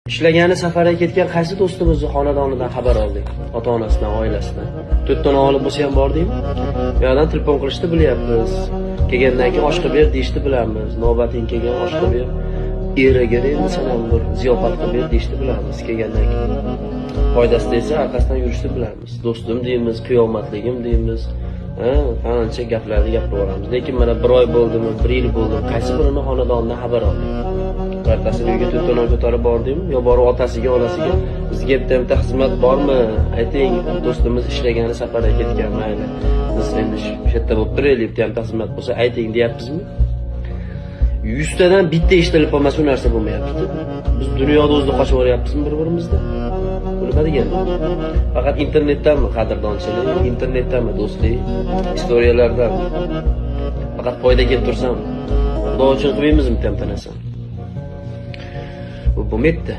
Ishlagani safarga ketgan qaysi do'stimizni xonadonidan xabar oldik? Ota-onasidan, oilasidan. 4 ta o'g'li bo'lsa ham bordingmi? Bu yerdan telefon qilishni bilyapmiz. Kelgandan keyin oshqa ber deyishni bilamiz. Navbating kelgan oshqa ber. Eriga endi sen ham bir ziyofat qilib ber deyishni bilamiz kelgandan keyin. Foydasi esa orqasidan yurishni bilamiz. Do'stim deymiz, qiyomatligim deymiz. Qancha gaplarni gapiraveramiz. Lekin mana 1 oy bo'ldimi, 1 yil bo'ldi. Qaysi birini xonadonidan xabar oldik? Ertasiga uyga to'yto'non ko'tarib bordingmi? Yo borib otasiga, onasiga bizga bitta xizmat bormi? Ayting, do'stimiz ishlagani safarga ketgan, mayli. Biz endi shu yerda bo'lib turaylik, bitta xizmat bo'lsa ayting deyapmizmi? 100 tadan bitta eshitib qolmasa u narsa bo'lmayapti. Biz dunyoda o'zida qochib o'ryapmizmi bir-birimizdan? Bilmagan. Faqat internetdanmi qadrdonchilik, internetdanmi do'stlik, istoriyalardan. Faqat foyda kelib tursam, xudo uchun qilmaymizmi tamtanasam? Bu bo'lmaydi.